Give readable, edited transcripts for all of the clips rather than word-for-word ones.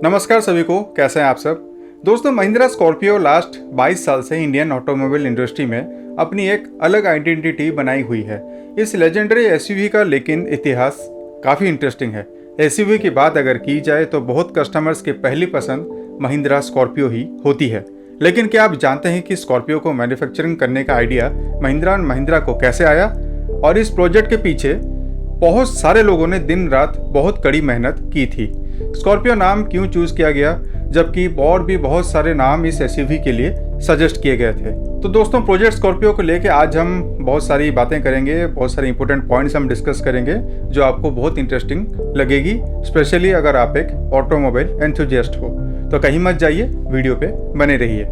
नमस्कार सभी को, कैसे हैं आप सब। दोस्तों, महिंद्रा स्कॉर्पियो लास्ट 22 साल से इंडियन ऑटोमोबाइल इंडस्ट्री में अपनी एक अलग आइडेंटिटी बनाई हुई है। इस लेजेंडरी एसयूवी का लेकिन इतिहास काफ़ी इंटरेस्टिंग है। एसयूवी की बात अगर की जाए तो बहुत कस्टमर्स की पहली पसंद महिंद्रा स्कॉर्पियो ही होती है। लेकिन क्या आप जानते हैं कि स्कॉर्पियो को मैन्युफैक्चरिंग करने का आइडिया महिंद्रा एंड महिंद्रा को कैसे आया? और इस प्रोजेक्ट के पीछे बहुत सारे लोगों ने दिन रात बहुत कड़ी मेहनत की थी। स्कॉर्पियो नाम क्यों चूज़ किया गया, जबकि और भी बहुत सारे नाम इस एसयूवी के लिए सजेस्ट किए गए थे। तो दोस्तों, प्रोजेक्ट स्कॉर्पियो को लेके आज हम बहुत सारी बातें करेंगे, बहुत सारे इंपॉर्टेंट पॉइंट्स हम डिस्कस करेंगे जो आपको बहुत इंटरेस्टिंग लगेगी, स्पेशली अगर आप एक ऑटोमोबाइल एंथुजियास्ट हो। तो कहीं मत जाइए, वीडियो पे बने रहिए।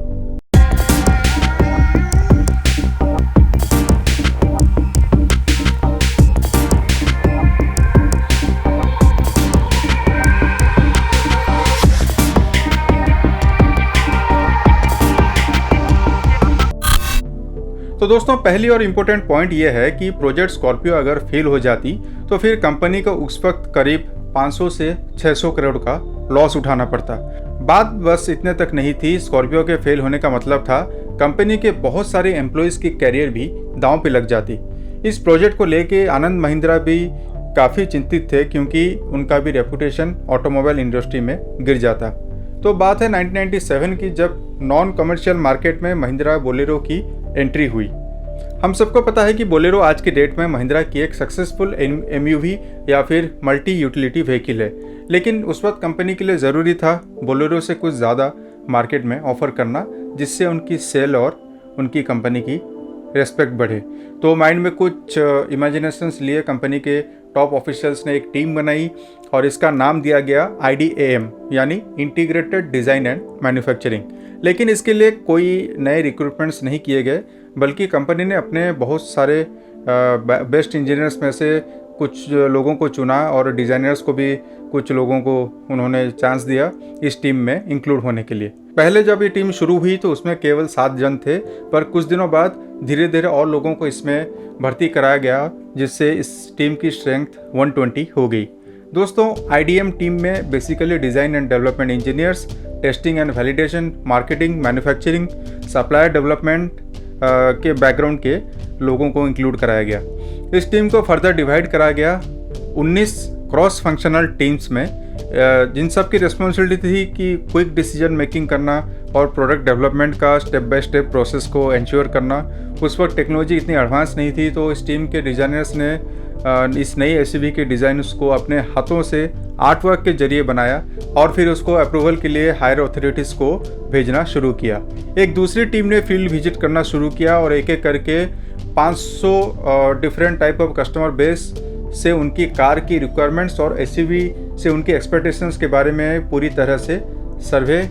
तो दोस्तों, पहली और इम्पोर्टेंट पॉइंट ये है कि प्रोजेक्ट स्कॉर्पियो अगर फेल हो जाती तो फिर कंपनी को उस वक्त करीब 500 से 600 करोड़ का लॉस उठाना पड़ता। बात बस इतने तक नहीं थी। स्कॉर्पियो के फेल होने का मतलब था कंपनी के बहुत सारे एम्प्लॉयज़ की कैरियर भी दांव पे लग जाती। इस प्रोजेक्ट को लेके आनंद महिंद्रा भी काफ़ी चिंतित थे, क्योंकि उनका भी रेपुटेशन ऑटोमोबाइल इंडस्ट्री में गिर जाता। तो बात है 1997 की, जब नॉन कमर्शियल मार्केट में महिंद्रा बोलेरो की एंट्री हुई। हम सबको पता है कि बोलेरो आज की डेट में महिंद्रा की एक सक्सेसफुल एमयूवी या फिर मल्टी यूटिलिटी व्हीकल है। लेकिन उस वक्त कंपनी के लिए ज़रूरी था बोलेरो से कुछ ज़्यादा मार्केट में ऑफर करना, जिससे उनकी सेल और उनकी कंपनी की रेस्पेक्ट बढ़े। तो माइंड में कुछ इमेजिनेशंस लिए कंपनी के टॉप ऑफिशियल्स ने एक टीम बनाई और इसका नाम दिया गया IDAM, यानी इंटीग्रेटेड डिज़ाइन एंड मैन्युफैक्चरिंग। लेकिन इसके लिए कोई नए रिक्रूटमेंट्स नहीं किए गए, बल्कि कंपनी ने अपने बहुत सारे बेस्ट इंजीनियर्स में से कुछ लोगों को चुना और डिज़ाइनर्स को भी कुछ लोगों को उन्होंने चांस दिया इस टीम में इंक्लूड होने के लिए। पहले जब ये टीम शुरू हुई तो उसमें केवल 7 जन थे, पर कुछ दिनों बाद धीरे धीरे और लोगों को इसमें भर्ती कराया गया, जिससे इस टीम की स्ट्रेंथ 120 हो गई। दोस्तों, IDM टीम में basically design and development engineers, testing and validation, marketing, manufacturing, supplier development के बैकग्राउंड के लोगों को इंक्लूड कराया गया। इस टीम को फर्दर डिवाइड कराया गया 19 क्रॉस फंक्शनल टीम्स में, जिन सब की रिस्पॉन्सिबिलिटी थी कि क्विक डिसीजन मेकिंग करना और प्रोडक्ट डेवलपमेंट का स्टेप बाय स्टेप प्रोसेस को एंश्योर करना। उस वक्त टेक्नोलॉजी इतनी एडवांस नहीं थी, तो इस टीम के डिज़ाइनर्स ने इस नई एसयूवी के डिज़ाइन्स को अपने हाथों से आर्ट वर्क के जरिए बनाया और फिर उसको अप्रूवल के लिए हायर अथॉरिटीज़ को भेजना शुरू किया। एक दूसरी टीम ने फील्ड विजिट करना शुरू किया और एक एक करके 500 different type of customer base से उनकी कार की रिक्वायरमेंट्स और एसयूवी से उनकी एक्सपेक्टेशंस के बारे में पूरी तरह से सर्वे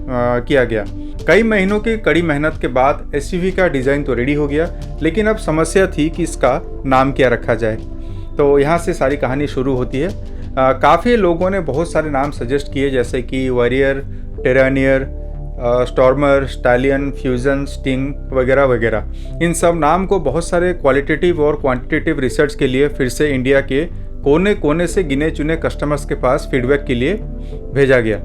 किया गया। कई महीनों की कड़ी मेहनत के बाद एसयूवी का डिज़ाइन तो रेडी हो गया, लेकिन अब समस्या थी कि इसका नाम क्या रखा जाए। तो यहाँ से सारी कहानी शुरू होती है। काफ़ी लोगों ने बहुत सारे नाम सजेस्ट किए, जैसे कि warrior, टेरानियर, Starmer, stallion, fusion, sting वगैरह वगैरह। इन सब नाम को बहुत सारे क्वालिटेटिव और क्वांटिटेटिव रिसर्च के लिए फिर से इंडिया के कोने कोने से गिने चुने कस्टमर्स के पास फीडबैक के लिए भेजा गया।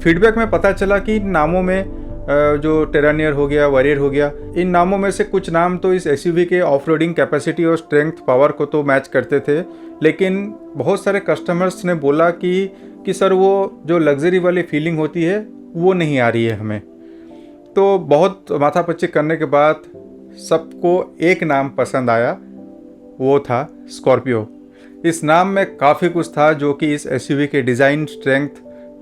फीडबैक में पता चला कि इन नामों में जो टेरानियर हो गया, वॉरियर हो गया, इन नामों में से कुछ नाम तो इस एसयूवी के ऑफ रोडिंग कैपेसिटी और स्ट्रेंथ पावर को तो मैच करते थे, लेकिन बहुत सारे कस्टमर्स ने बोला कि सर वो जो लग्जरी वाली फीलिंग होती है वो नहीं आ रही है हमें। तो बहुत माथापच्ची करने के बाद सबको एक नाम पसंद आया, वो था स्कॉर्पियो। इस नाम में काफ़ी कुछ था जो कि इस एसयूवी के डिज़ाइन, स्ट्रेंथ,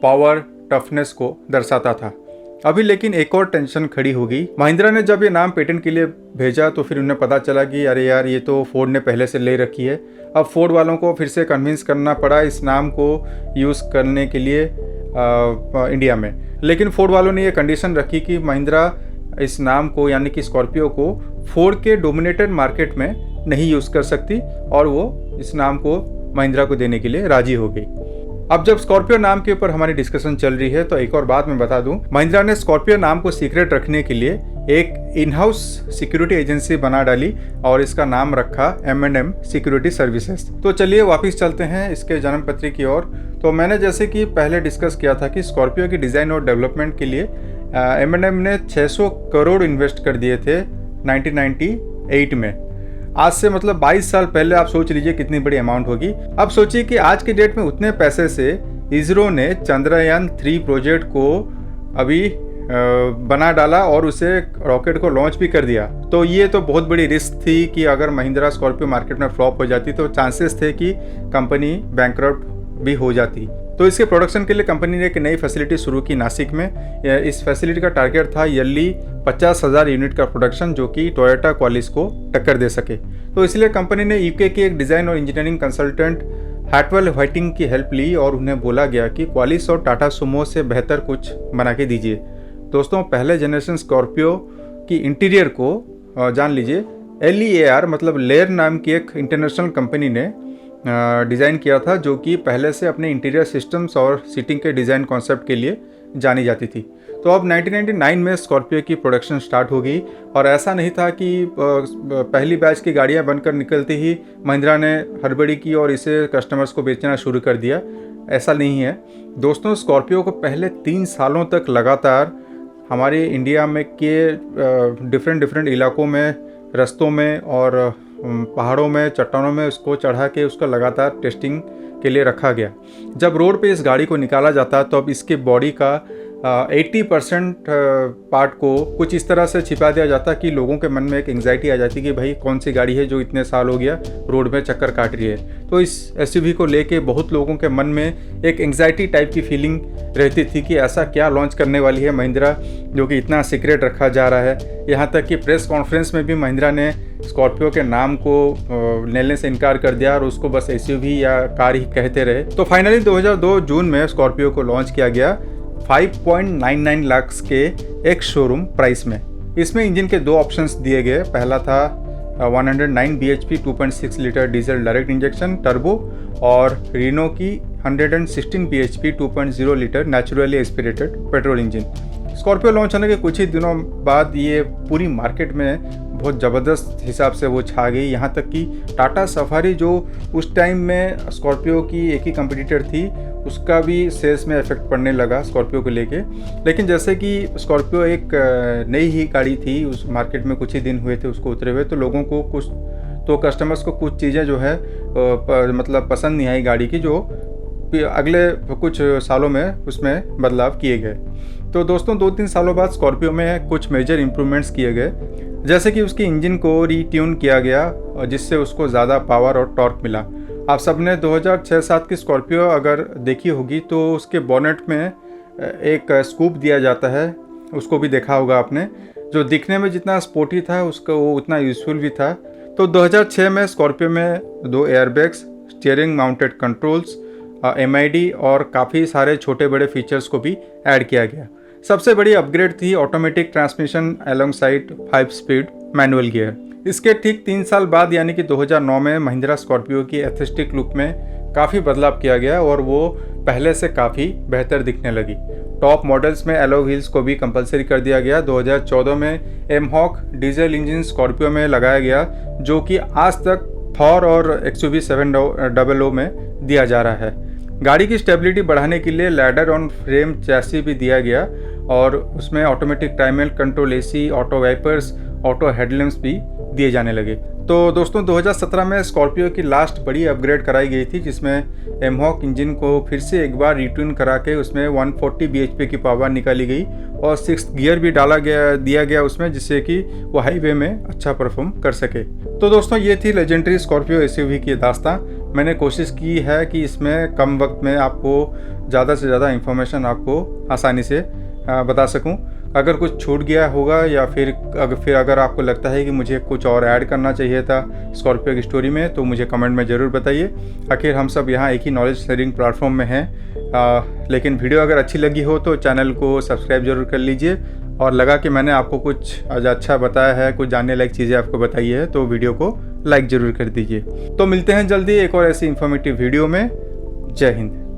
पावर, टफनेस को दर्शाता था। अभी लेकिन एक और टेंशन खड़ी हो गई। महिंद्रा ने जब ये नाम पेटेंट के लिए भेजा तो फिर उन्हें पता चला कि अरे यार, ये तो फोर्ड ने पहले से ले रखी है। अब फोर्ड वालों को फिर से कन्विंस करना पड़ा इस नाम को यूज़ करने के लिए इंडिया में। लेकिन फोर्ड वालों ने ये कंडीशन रखी कि महिंद्रा इस नाम को, यानी कि स्कॉर्पियो को, फोर्ड के डोमिनेटेड मार्केट में नहीं यूज़ कर सकती, और वो इस नाम को महिंद्रा को देने के लिए राजी हो गई। अब जब स्कॉर्पियो नाम के ऊपर हमारी डिस्कशन चल रही है तो एक और बात मैं बता दूं, महिंद्रा ने स्कॉर्पियो नाम को सीक्रेट रखने के लिए एक इन हाउस सिक्योरिटी एजेंसी बना डाली और इसका नाम रखा M&M सिक्योरिटी सर्विसेज। तो चलिए वापस चलते हैं इसके जन्म पत्री की ओर। तो मैंने जैसे कि पहले डिस्कस किया था कि स्कॉर्पियो की डिज़ाइन और डेवलपमेंट के लिए M&M ने 600 करोड़ इन्वेस्ट कर दिए थे 1998 में। आज से मतलब 22 साल पहले आप सोच लीजिए कितनी बड़ी अमाउंट होगी। अब सोचिए कि आज की डेट में उतने पैसे से इसरो ने चंद्रयान 3 प्रोजेक्ट को अभी बना डाला और उसे रॉकेट को लॉन्च भी कर दिया। तो ये तो बहुत बड़ी रिस्क थी कि अगर महिंद्रा स्कॉर्पियो मार्केट में फ्लॉप हो जाती तो चांसेस थे कि कंपनी बैंकरप्ट भी हो जाती। तो इसके प्रोडक्शन के लिए कंपनी ने एक नई फैसिलिटी शुरू की नासिक में। इस फैसिलिटी का टारगेट था ईयरली 50,000 यूनिट का प्रोडक्शन, जो कि टोयोटा क्वालिस को टक्कर दे सके। तो इसलिए कंपनी ने यूके की एक डिज़ाइन और इंजीनियरिंग कंसल्टेंट हैटवेल व्हाइटिंग की हेल्प ली और उन्हें बोला गया कि क्वालिस और टाटा सुमो से बेहतर कुछ बना के दीजिए। दोस्तों, पहले जनरेशन स्कॉर्पियो की इंटीरियर को जान लीजिए। LEAR मतलब लेयर नाम की एक इंटरनेशनल कंपनी ने डिज़ाइन किया था, जो कि पहले से अपने इंटीरियर सिस्टम्स और सीटिंग के डिज़ाइन कॉन्सेप्ट के लिए जानी जाती थी। तो अब 1999 में स्कॉर्पियो की प्रोडक्शन स्टार्ट हो गई और ऐसा नहीं था कि पहली बैच की गाड़ियां बनकर निकलते ही महिंद्रा ने हड़बड़ी की और इसे कस्टमर्स को बेचना शुरू कर दिया। ऐसा नहीं है दोस्तों। स्कॉर्पियो को पहले 3 सालों तक लगातार हमारे इंडिया में के डिफरेंट इलाकों में, रस्तों में और पहाड़ों में, चट्टानों में उसको चढ़ा के उसका लगातार टेस्टिंग के लिए रखा गया। जब रोड पे इस गाड़ी को निकाला जाता तो अब इसके बॉडी का 80% पार्ट को कुछ इस तरह से छिपा दिया जाता कि लोगों के मन में एक एंग्जाइटी आ जाती कि भाई कौन सी गाड़ी है जो इतने साल हो गया रोड में चक्कर काट रही है। तो इस SUV को लेके बहुत लोगों के मन में एक एंग्जाइटी टाइप की फीलिंग रहती थी कि ऐसा क्या लॉन्च करने वाली है महिंद्रा जो कि इतना सीक्रेट रखा जा रहा है। यहाँ तक कि प्रेस कॉन्फ्रेंस में भी महिंद्रा ने स्कॉर्पियो के नाम को लेने से इनकार कर दिया और उसको बस SUV या कार ही कहते रहे। तो फाइनली 2002 जून में स्कॉर्पियो को लॉन्च किया गया 5.99 लाख के एक शोरूम प्राइस में। इसमें इंजन के 2 ऑप्शंस दिए गए। पहला था 109 bhp 2.6 litre diesel direct injection turbo और रीनो की 116 bhp 2.0 litre naturally aspirated petrol engine. Scorpio launch होने के कुछ ही दिनों बाद ये पूरी मार्केट में बहुत ज़बरदस्त हिसाब से वो छा गई। यहाँ तक कि टाटा सफारी जो उस टाइम में स्कॉर्पियो की एक ही कंपटीटर थी, उसका भी सेल्स में इफेक्ट पड़ने लगा स्कॉर्पियो को लेके। लेकिन जैसे कि स्कॉर्पियो एक नई ही गाड़ी थी, उस मार्केट में कुछ ही दिन हुए थे उसको उतरे हुए, तो लोगों को कुछ तो कस्टमर्स को कुछ चीज़ें जो है मतलब पसंद नहीं आई गाड़ी की, जो अगले कुछ सालों में उसमें बदलाव किए गए। तो दोस्तों 2-3 सालों बाद स्कॉर्पियो में कुछ मेजर इंप्रूवमेंट्स किए गए, जैसे कि उसकी इंजन को रीट्यून किया गया और जिससे उसको ज़्यादा पावर और टॉर्क मिला। आप सबने 2006-07 की स्कॉर्पियो अगर देखी होगी तो उसके बॉनेट में एक स्कूप दिया जाता है, उसको भी देखा होगा आपने, जो दिखने में जितना स्पोर्टी था उसका वो उतना यूजफुल भी था। तो 2006 में स्कॉर्पियो में 2 airbags, steering mounted controls, MID और काफ़ी सारे छोटे बड़े फीचर्स को भी ऐड किया गया। सबसे बड़ी अपग्रेड थी automatic transmission alongside 5 speed manual gear. इसके ठीक 3 साल बाद यानी कि 2009 में महिंद्रा स्कॉर्पियो की एस्थेटिक लुक में काफ़ी बदलाव किया गया और वो पहले से काफ़ी बेहतर दिखने लगी। टॉप मॉडल्स में एलो व्हील्स को भी कंपलसरी कर दिया गया। 2014 में एमहॉक डीजल इंजन स्कॉर्पियो में लगाया गया, जो कि आज तक थॉर और XUV 700 में दिया जा रहा है। गाड़ी की स्टेबिलिटी बढ़ाने के लिए लैडर ऑन फ्रेम चैसी भी दिया गया और उसमें automatic timer control, AC, auto wipers, auto headlamps भी दिए जाने लगे। तो दोस्तों 2017 में स्कॉर्पियो की लास्ट बड़ी अपग्रेड कराई गई थी, जिसमें एमहॉक इंजन को फिर से एक बार रिट्यून करा के उसमें 140 bhp की पावर निकाली गई और 6th गियर भी दिया गया उसमें, जिससे कि वो हाईवे में अच्छा परफॉर्म कर सके। तो दोस्तों ये थी लेजेंडरी स्कॉर्पियो SUV की दास्तां। मैंने कोशिश की है कि इसमें कम वक्त में आपको ज़्यादा से ज़्यादा इन्फॉर्मेशन आपको आसानी से बता सकूं। अगर कुछ छूट गया होगा या फिर अगर आपको लगता है कि मुझे कुछ और ऐड करना चाहिए था स्कॉर्पियो की स्टोरी में, तो मुझे कमेंट में ज़रूर बताइए। आखिर हम सब यहाँ एक ही नॉलेज शेयरिंग प्लेटफॉर्म में हैं। लेकिन वीडियो अगर अच्छी लगी हो तो चैनल को सब्सक्राइब जरूर कर लीजिए और लगा कि मैंने आपको कुछ आज अच्छा बताया है, कुछ जानने लायक चीज़ें आपको बताई है, तो वीडियो को लाइक ज़रूर कर दीजिए। तो मिलते हैं जल्दी एक और ऐसी इन्फॉर्मेटिव वीडियो में। जय हिंद।